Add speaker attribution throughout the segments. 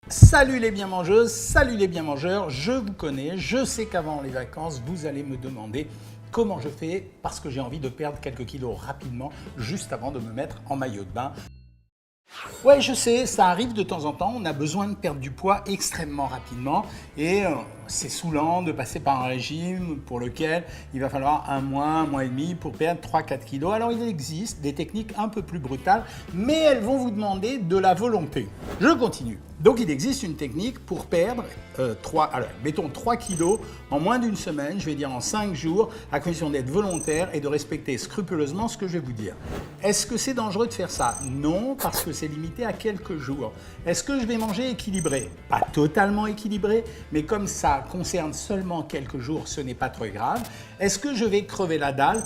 Speaker 1: Salut les bien mangeuses, salut les bien mangeurs, je vous connais, je sais qu'avant les vacances, vous allez me demander comment je fais parce que j'ai envie de perdre quelques kilos rapidement juste avant de me mettre en maillot de bain. Ouais, je sais, ça arrive de temps en temps, on a besoin de perdre du poids extrêmement rapidement et c'est saoulant de passer par un régime pour lequel il va falloir un mois et demi pour perdre 3-4 kilos. Alors il existe des techniques un peu plus brutales, mais elles vont vous demander de la volonté. Je continue. Donc il existe une technique pour perdre 3 kilos en moins d'une semaine, je vais dire en 5 jours, à condition d'être volontaire et de respecter scrupuleusement ce que je vais vous dire. Est-ce que c'est dangereux de faire ça? Non, parce que c'est limité à quelques jours. Est-ce que je vais manger équilibré? Pas totalement équilibré, mais comme ça concerne seulement quelques jours, ce n'est pas trop grave. Est-ce que je vais crever la dalle?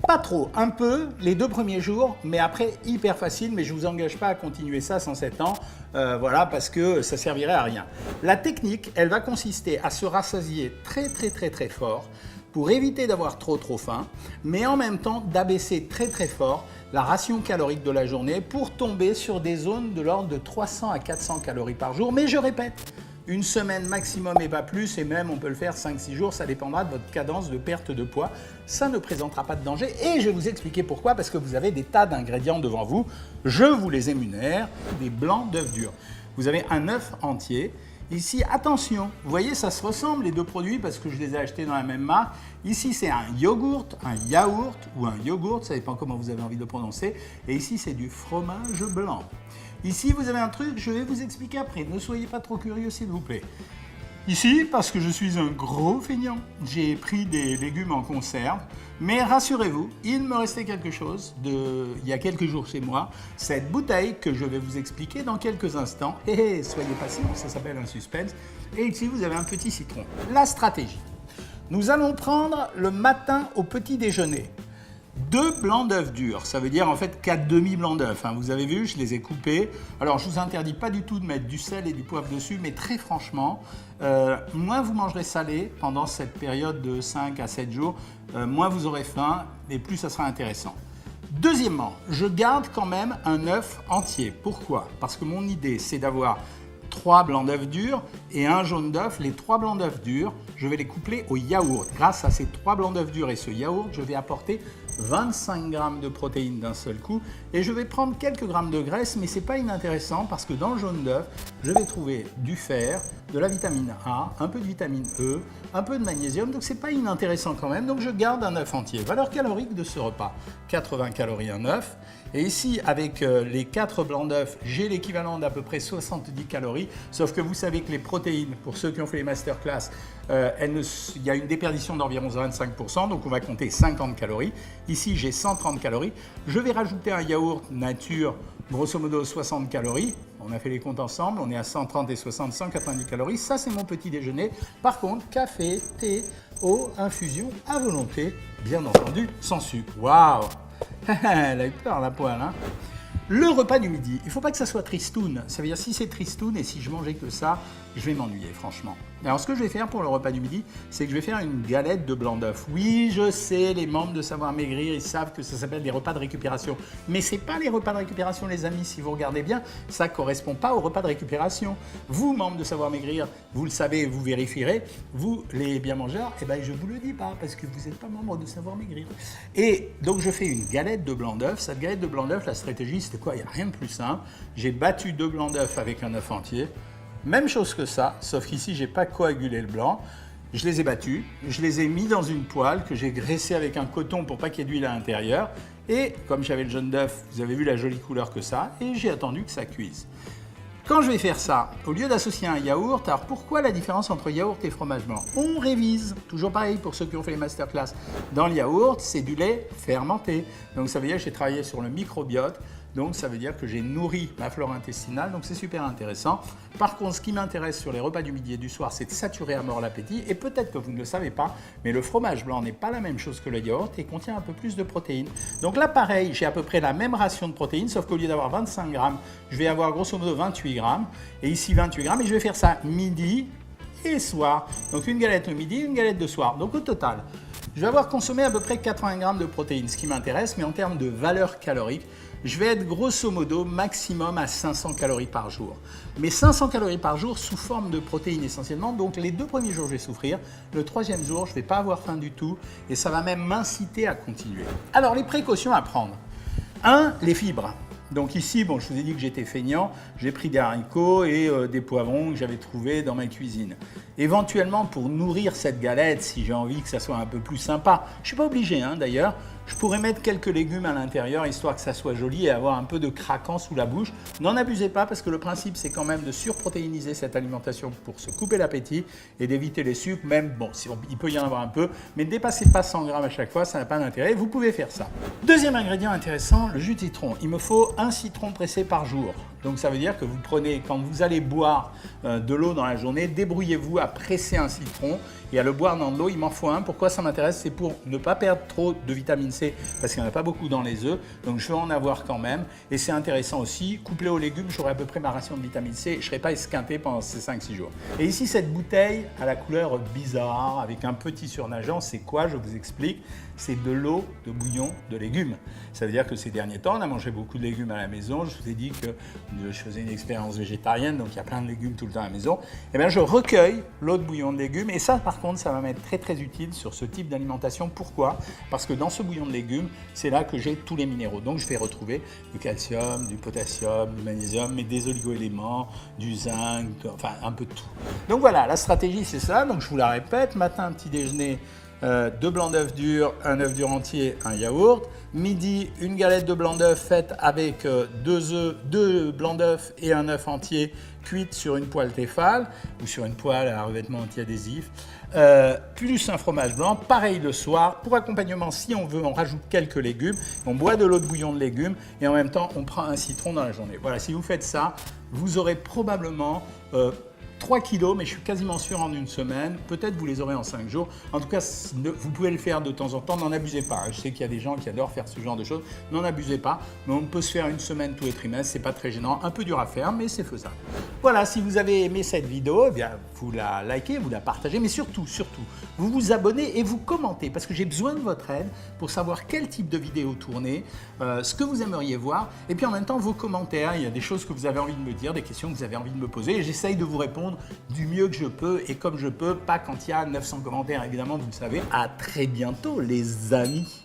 Speaker 1: Pas trop, un peu les 2 premiers jours, mais après hyper facile, mais je ne vous engage pas à continuer ça sans 7 ans, voilà, parce que ça servirait à rien. La technique, elle va consister à se rassasier très fort pour éviter d'avoir trop faim, mais en même temps d'abaisser très fort la ration calorique de la journée pour tomber sur des zones de l'ordre de 300 à 400 calories par jour, mais je répète, une semaine maximum et pas plus, et même on peut le faire 5-6 jours, ça dépendra de votre cadence de perte de poids. Ça ne présentera pas de danger et je vais vous expliquer pourquoi, parce que vous avez des tas d'ingrédients devant vous. Je vous les émunère, des blancs d'œufs durs. Vous avez un œuf entier. Ici, attention, vous voyez, ça se ressemble les deux produits parce que je les ai achetés dans la même marque. Ici, c'est un yogourt, un yaourt ou un yogourt, ça dépend comment vous avez envie de le prononcer. Et ici, c'est du fromage blanc. Ici, vous avez un truc, je vais vous expliquer après. Ne soyez pas trop curieux, s'il vous plaît. Ici, parce que je suis un gros feignant, j'ai pris des légumes en conserve. Mais rassurez-vous, il me restait quelque chose il y a quelques jours chez moi. Cette bouteille que je vais vous expliquer dans quelques instants. Et soyez patients, ça s'appelle un suspense. Et ici, vous avez un petit citron. La stratégie. Nous allons prendre le matin au petit déjeuner 2 blancs d'œufs durs, ça veut dire en fait 4 demi-blancs d'œufs. Vous avez vu, je les ai coupés. Alors je ne vous interdis pas du tout de mettre du sel et du poivre dessus, mais très franchement, moins vous mangerez salé pendant cette période de 5 à 7 jours, moins vous aurez faim et plus ça sera intéressant. Deuxièmement, je garde quand même un œuf entier. Pourquoi? Parce que mon idée, c'est d'avoir 3 blancs d'œufs durs et un jaune d'œuf. Les 3 blancs d'œufs durs, je vais les coupler au yaourt. Grâce à ces 3 blancs d'œufs durs et ce yaourt, je vais apporter 25 g de protéines d'un seul coup et je vais prendre quelques grammes de graisse, mais ce n'est pas inintéressant parce que dans le jaune d'œuf, je vais trouver du fer, de la vitamine A, un peu de vitamine E, un peu de magnésium, donc ce n'est pas inintéressant quand même, donc je garde un œuf entier. Valeur calorique de ce repas, 80 calories un œuf. Et ici, avec les 4 blancs d'œufs, j'ai l'équivalent d'à peu près 70 calories, sauf que vous savez que les protéines, pour ceux qui ont fait les masterclass, il y a une déperdition d'environ 25%, donc on va compter 50 calories. Ici, j'ai 130 calories. Je vais rajouter un yaourt nature, grosso modo 60 calories. On a fait les comptes ensemble, on est à 130 et 60, 190 calories. Ça, c'est mon petit déjeuner. Par contre, café, thé, eau, infusion à volonté, bien entendu, sans sucre. Waouh! Elle a eu peur, la poêle, hein? Le repas du midi, il ne faut pas que ça soit tristoun. Ça veut dire si c'est tristoun et si je mangeais que ça, je vais m'ennuyer, franchement. Alors, ce que je vais faire pour le repas du midi, c'est que je vais faire une galette de blanc d'œuf. Oui, je sais, les membres de Savoir Maigrir, ils savent que ça s'appelle des repas de récupération. Mais ce n'est pas les repas de récupération, les amis. Si vous regardez bien, ça ne correspond pas aux repas de récupération. Vous, membres de Savoir Maigrir, vous le savez, vous vérifierez. Vous, les bien mangeurs, eh ben, je ne vous le dis pas parce que vous n'êtes pas membre de Savoir Maigrir. Et donc, je fais une galette de blanc d'œuf. Cette galette de blanc d'œuf, la stratégie, c'était quoi? Il n'y a rien de plus simple. J'ai battu 2 blancs d'œuf avec un œuf entier. Même chose que ça, sauf qu'ici, je n'ai pas coagulé le blanc. Je les ai battus, je les ai mis dans une poêle que j'ai graissée avec un coton pour pas qu'il y ait d'huile à l'intérieur. Et comme j'avais le jaune d'œuf, vous avez vu la jolie couleur que ça, et j'ai attendu que ça cuise. Quand je vais faire ça, au lieu d'associer un yaourt, alors pourquoi la différence entre yaourt et fromage blanc? On révise, toujours pareil pour ceux qui ont fait les masterclass. Dans le yaourt, c'est du lait fermenté. Donc ça veut dire que j'ai travaillé sur le microbiote. Donc ça veut dire que j'ai nourri ma flore intestinale, donc c'est super intéressant. Par contre, ce qui m'intéresse sur les repas du midi et du soir, c'est de saturer à mort l'appétit. Et peut-être que vous ne le savez pas, mais le fromage blanc n'est pas la même chose que le yaourt et contient un peu plus de protéines. Donc là, pareil, j'ai à peu près la même ration de protéines, sauf qu'au lieu d'avoir 25 grammes, je vais avoir grosso modo 28 grammes. Et ici, 28 grammes, et je vais faire ça midi et soir. Donc une galette le midi, une galette le soir. Donc au total, je vais avoir consommé à peu près 80 grammes de protéines, ce qui m'intéresse, mais en termes de valeur calorique, je vais être grosso modo maximum à 500 calories par jour. Mais 500 calories par jour sous forme de protéines essentiellement, donc les 2 premiers jours je vais souffrir, le 3e jour je ne vais pas avoir faim du tout et ça va même m'inciter à continuer. Alors les précautions à prendre. 1. Les fibres. Donc ici, bon, je vous ai dit que j'étais feignant, j'ai pris des haricots et des poivrons que j'avais trouvés dans ma cuisine. Éventuellement, pour nourrir cette galette, si j'ai envie que ça soit un peu plus sympa, je ne suis pas obligé d'ailleurs, je pourrais mettre quelques légumes à l'intérieur, histoire que ça soit joli et avoir un peu de craquant sous la bouche. N'en abusez pas parce que le principe, c'est quand même de surprotéiniser cette alimentation pour se couper l'appétit et d'éviter les sucres, même, bon, il peut y en avoir un peu, mais ne dépassez pas 100 grammes à chaque fois, ça n'a pas d'intérêt, vous pouvez faire ça. Deuxième ingrédient intéressant, le jus de citron. Il me faut 1 citron pressé par jour. Donc ça veut dire que vous prenez, quand vous allez boire de l'eau dans la journée, débrouillez-vous à presser un citron et à le boire dans de l'eau. Il m'en faut un. Pourquoi ça m'intéresse? C'est pour ne pas perdre trop de vitamine C parce qu'il n'y en a pas beaucoup dans les œufs. Donc je vais en avoir quand même. Et c'est intéressant aussi, couplé aux légumes, j'aurai à peu près ma ration de vitamine C. Je ne serai pas esquinté pendant ces 5-6 jours. Et ici, cette bouteille à la couleur bizarre avec un petit surnageant, c'est quoi? Je vous explique. C'est de l'eau de bouillon de légumes. Ça veut dire que ces derniers temps, on a mangé beaucoup de légumes à la maison. Je vous ai dit que je faisais une expérience végétarienne, donc il y a plein de légumes tout le temps à la maison. Et bien, je recueille l'eau de bouillon de légumes et ça, par contre, ça va m'être très très utile sur ce type d'alimentation. Pourquoi? Parce que dans ce bouillon de légumes, c'est là que j'ai tous les minéraux. Donc, je vais retrouver du calcium, du potassium, du magnésium, mais des oligo-éléments, du zinc, enfin un peu de tout. Donc voilà, la stratégie, c'est ça. Donc, je vous la répète, matin, petit déjeuner, 2 blancs d'œufs durs, un œuf dur entier, un yaourt. Midi, une galette de blanc d'œuf faite avec 2 blancs d'œuf et un œuf entier cuite sur une poêle Tefal ou sur une poêle à revêtement anti-adhésif. Plus un fromage blanc. Pareil le soir. Pour accompagnement, si on veut, on rajoute quelques légumes. On boit de l'eau de bouillon de légumes et en même temps, on prend un citron dans la journée. Voilà, si vous faites ça, vous aurez probablement 3 kilos, mais je suis quasiment sûr en une semaine. Peut-être vous les aurez en 5 jours. En tout cas, vous pouvez le faire de temps en temps. N'en abusez pas. Je sais qu'il y a des gens qui adorent faire ce genre de choses. N'en abusez pas. Mais on peut se faire une semaine tous les trimestres. C'est pas très gênant. Un peu dur à faire, mais c'est faisable. Voilà, si vous avez aimé cette vidéo, eh bien, vous la likez, vous la partagez. Mais surtout, vous vous abonnez et vous commentez. Parce que j'ai besoin de votre aide pour savoir quel type de vidéo tourner, ce que vous aimeriez voir. Et puis en même temps, vos commentaires. Il y a des choses que vous avez envie de me dire, des questions que vous avez envie de me poser. Et j'essaye de vous répondre du mieux que je peux et comme je peux, pas quand il y a 900 commentaires évidemment, vous le savez. À très bientôt les amis.